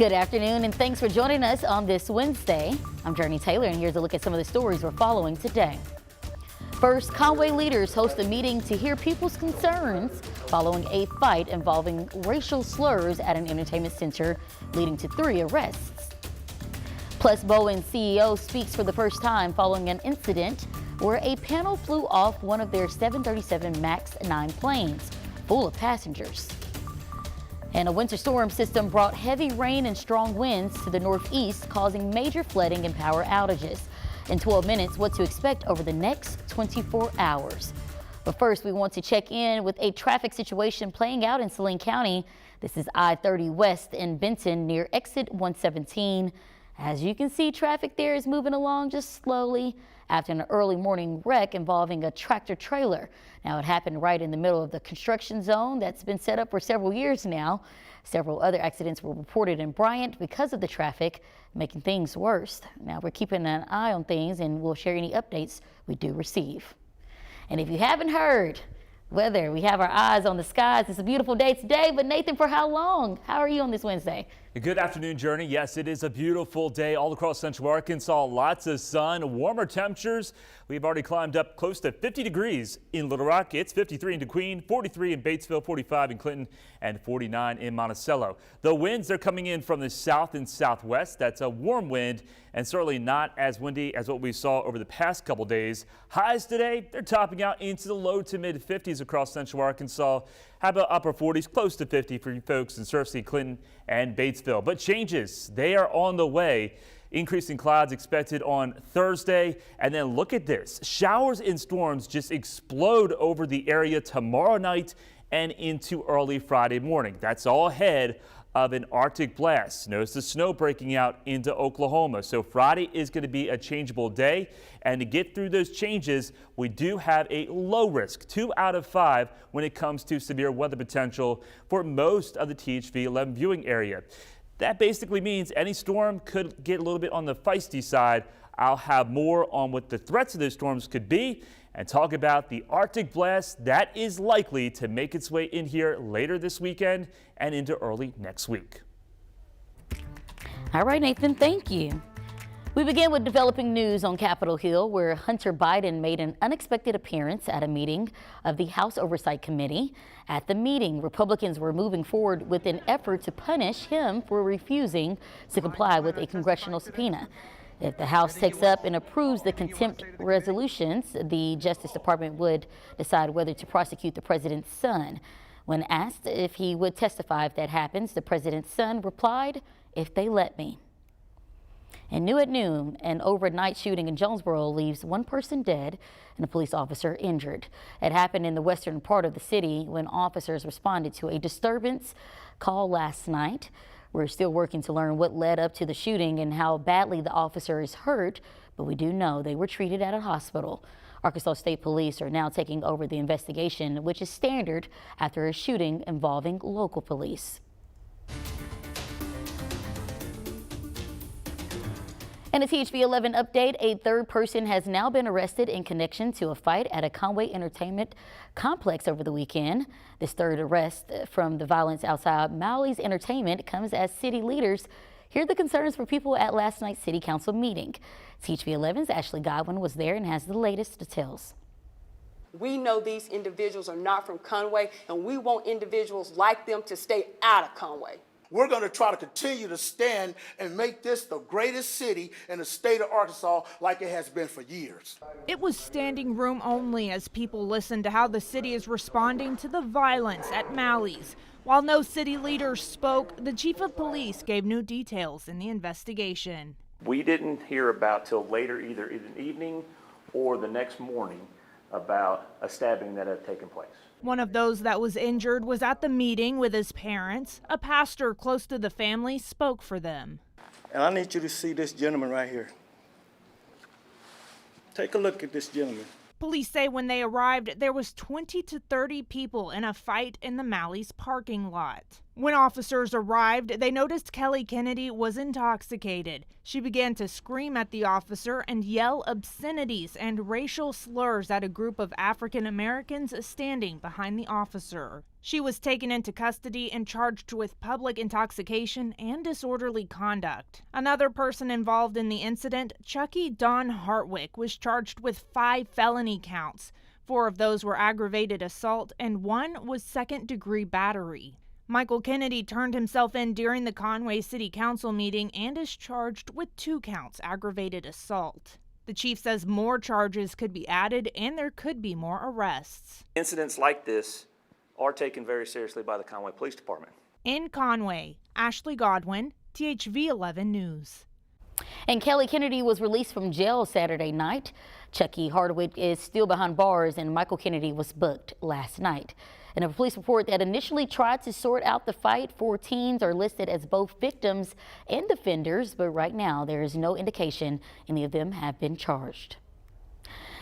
Good afternoon, and thanks for joining us on this Wednesday. I'm Jurnee Taylor, and here's a look at some of the stories we're following today. First, Conway leaders host a meeting to hear people's concerns following a fight involving racial slurs at an entertainment center, leading to 3 arrests. Plus, Boeing CEO speaks for the first time following an incident where a panel flew off one of their 737 MAX 9 planes, full of passengers. And a winter storm system brought heavy rain and strong winds to the northeast, causing major flooding and power outages. In 12 minutes, what to expect over the next 24 hours. But first, we want to check in with a traffic situation playing out in Saline County. This is I-30 West in Benton near exit 117. As you can see, traffic there is moving along just slowly after an early morning wreck involving a tractor trailer. Now, it happened right in the middle of the construction zone that's been set up for several years now. Several other accidents were reported in Bryant because of the traffic, making things worse. Now, we're keeping an eye on things and we'll share any updates we do receive. And if you haven't heard, weather, we have our eyes on the skies. It's a beautiful day today, but Nathan, for how long? How are you on this Wednesday? Good afternoon, Jurnee. Yes, it is a beautiful day all across central Arkansas. Lots of sun, warmer temperatures. We've already climbed up close to 50 degrees in Little Rock. It's 53 in DeQueen, 43 in Batesville, 45 in Clinton, and 49 in Monticello. The winds are coming in from the south and southwest. That's a warm wind and certainly not as windy as what we saw over the past couple days. Highs today, they're topping out into the low to mid 50s across central Arkansas. How about upper 40s, close to 50 for you folks in Surf City, Clinton, and Batesville. But changes, they are on the way. Increasing clouds expected on Thursday. And then look at this. Showers and storms just explode over the area tomorrow night and into early Friday morning. That's all ahead of an Arctic blast. Notice the snow breaking out into Oklahoma. So Friday is going to be a changeable day. And to get through those changes, we do have a low risk, 2 out of 5 when it comes to severe weather potential for most of the THV 11 viewing area. That basically means any storm could get a little bit on the feisty side. I'll have more on what the threats of those storms could be and talk about the Arctic blast that is likely to make its way in here later this weekend and into early next week. All right, Nathan, thank you. We begin with developing news on Capitol Hill, where Hunter Biden made an unexpected appearance at a meeting of the House Oversight Committee. At the meeting, Republicans were moving forward with an effort to punish him for refusing to comply with a congressional subpoena. If the House takes up and approves the contempt resolutions, the Justice Department would decide whether to prosecute the president's son. When asked if he would testify if that happens, the president's son replied, "If they let me." And new at noon, an overnight shooting in Jonesboro leaves 1 person dead and a police officer injured. It happened in the western part of the city when officers responded to a disturbance call last night. We're still working to learn what led up to the shooting and how badly the officer is hurt, but we do know they were treated at a hospital. Arkansas State Police are now taking over the investigation, which is standard after a shooting involving local police. In a THV 11 update, a 3rd person has now been arrested in connection to a fight at a Conway entertainment complex over the weekend. This 3rd arrest from the violence outside Maui's Entertainment comes as city leaders hear the concerns for people at last night's city council meeting. THV 11's Ashley Godwin was there and has the latest details. We know these individuals are not from Conway, and we want individuals like them to stay out of Conway. We're going to try to continue to stand and make this the greatest city in the state of Arkansas like it has been for years. It was standing room only as people listened to how the city is responding to the violence at Maui's. While no city leaders spoke, the chief of police gave new details in the investigation. We didn't hear about till later, either in the evening or the next morning, about a stabbing that had taken place. One of those that was injured was at the meeting with his parents. A pastor close to the family spoke for them. And I need you to see this gentleman right here. Take a look at this gentleman. Police say when they arrived, there was 20 to 30 people in a fight in the Maui's parking lot. When officers arrived, they noticed Kelly Kennedy was intoxicated. She began to scream at the officer and yell obscenities and racial slurs at a group of African Americans standing behind the officer. She was taken into custody and charged with public intoxication and disorderly conduct. Another person involved in the incident, Chucky Don Hartwick, was charged with 5 felony counts. 4 of those were aggravated assault and 1 was second-degree battery. Michael Kennedy turned himself in during the Conway City Council meeting and is charged with 2 counts aggravated assault. The chief says more charges could be added and there could be more arrests. Incidents like this are taken very seriously by the Conway Police Department. In Conway, Ashley Godwin, THV 11 News. And Kelly Kennedy was released from jail Saturday night. Chucky Hardwick is still behind bars and Michael Kennedy was booked last night. In a police report that initially tried to sort out the fight, 4 teens are listed as both victims and defenders, but right now there is no indication any of them have been charged.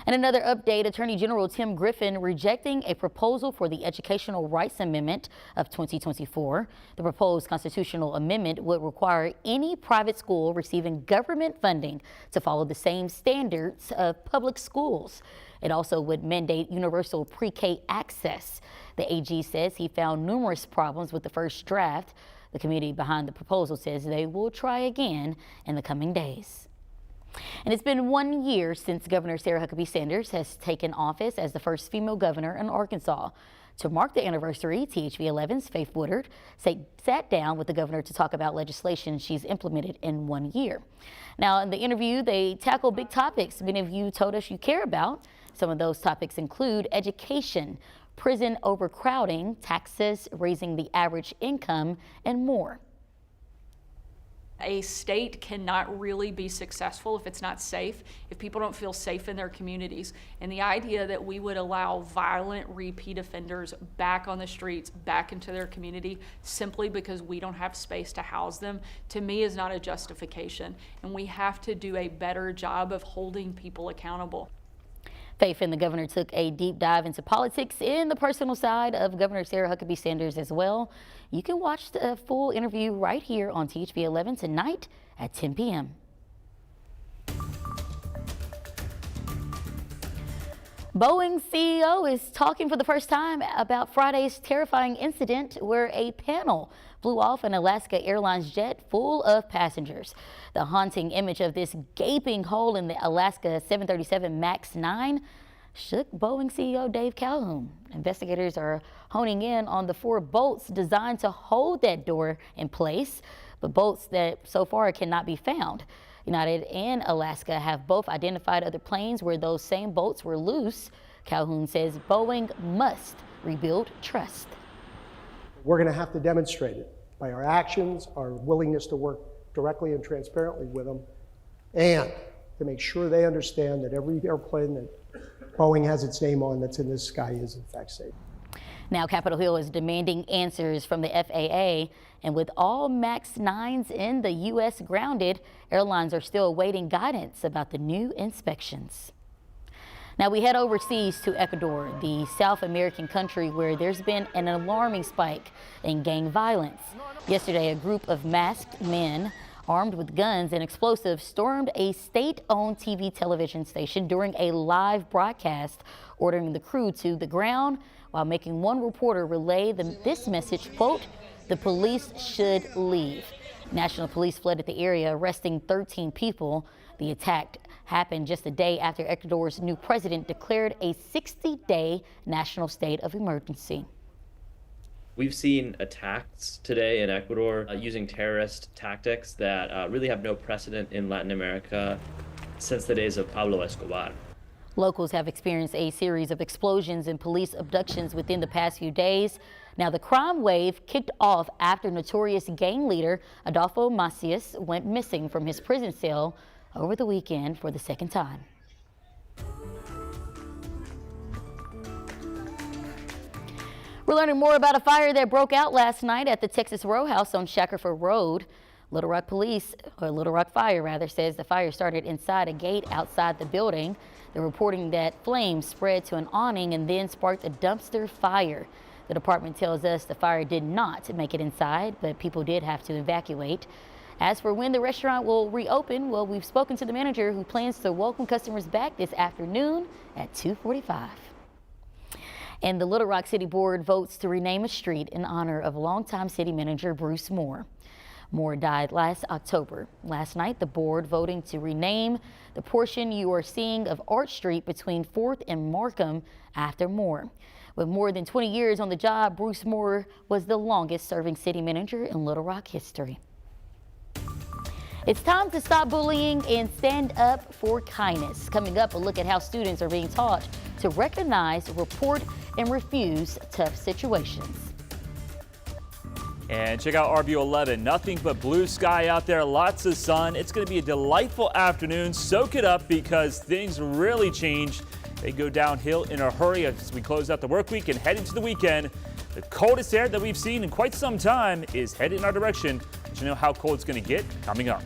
And another update, Attorney General Tim Griffin rejecting a proposal for the Educational Rights Amendment of 2024. The proposed constitutional amendment would require any private school receiving government funding to follow the same standards of public schools. It also would mandate universal pre-K access. The AG says he found numerous problems with the first draft. The committee behind the proposal says they will try again in the coming days. And it's been 1 year since Governor Sarah Huckabee Sanders has taken office as the first female governor in Arkansas. To mark the anniversary, THV 11's Faith Woodard sat down with the governor to talk about legislation she's implemented in 1 year. Now, in the interview, they tackle big topics many of you told us you care about. Some of those topics include education, prison overcrowding, taxes, raising the average income, and more. A state cannot really be successful if it's not safe, if people don't feel safe in their communities. And the idea that we would allow violent repeat offenders back on the streets, back into their community, simply because we don't have space to house them, to me is not a justification. And we have to do a better job of holding people accountable. Faith and the governor took a deep dive into politics and the personal side of Governor Sarah Huckabee Sanders as well. You can watch the full interview right here on THV 11 tonight at 10 p.m. Boeing CEO is talking for the first time about Friday's terrifying incident where a panel flew off an Alaska Airlines jet full of passengers. The haunting image of this gaping hole in the Alaska 737 MAX 9 shook Boeing CEO Dave Calhoun. Investigators are honing in on the 4 bolts designed to hold that door in place, but bolts that so far cannot be found. United and Alaska have both identified other planes where those same bolts were loose. Calhoun says Boeing must rebuild trust. We're going to have to demonstrate it by our actions, our willingness to work directly and transparently with them, and to make sure they understand that every airplane that Boeing has its name on that's in the sky is in fact safe. Now Capitol Hill is demanding answers from the FAA, and with all MAX 9s in the U.S. grounded, airlines are still awaiting guidance about the new inspections. Now we head overseas to Ecuador, the South American country where there's been an alarming spike in gang violence. Yesterday, a group of masked men armed with guns and explosives stormed a state-owned television station during a live broadcast, ordering the crew to the ground while making one reporter relay this message, quote, "The police should leave." National police flooded the area, arresting 13 people. The attack happened just a day after Ecuador's new president declared a 60-day national state of emergency. We've seen attacks today in Ecuador using terrorist tactics that really have no precedent in Latin America since the days of Pablo Escobar. Locals have experienced a series of explosions and police abductions within the past few days. Now, the crime wave kicked off after notorious gang leader Adolfo Macias went missing from his prison cell over the weekend for the second time. We're learning more about a fire that broke out last night at the Texas Row House on Shackelford Road. Little Rock Fire rather, says the fire started inside a gate outside the building. They're reporting that flames spread to an awning and then sparked a dumpster fire. The department tells us the fire did not make it inside, but people did have to evacuate. As for when the restaurant will reopen, well, we've spoken to the manager who plans to welcome customers back this afternoon at 2:45. And the Little Rock City Board votes to rename a street in honor of longtime city manager Bruce Moore. Moore died last October. Last night, the board voting to rename the portion you are seeing of Arch Street between 4th and Markham after Moore. With more than 20 years on the job, Bruce Moore was the longest serving city manager in Little Rock history. It's time to stop bullying and stand up for kindness. Coming up, a look at how students are being taught to recognize, report, and refuse tough situations. And check out RVO 11. Nothing but blue sky out there, lots of sun. It's going to be a delightful afternoon. Soak it up because things really change. They go downhill in a hurry as we close out the work week and head into the weekend. The coldest air that we've seen in quite some time is headed in our direction. But you know how cold it's going to get coming up.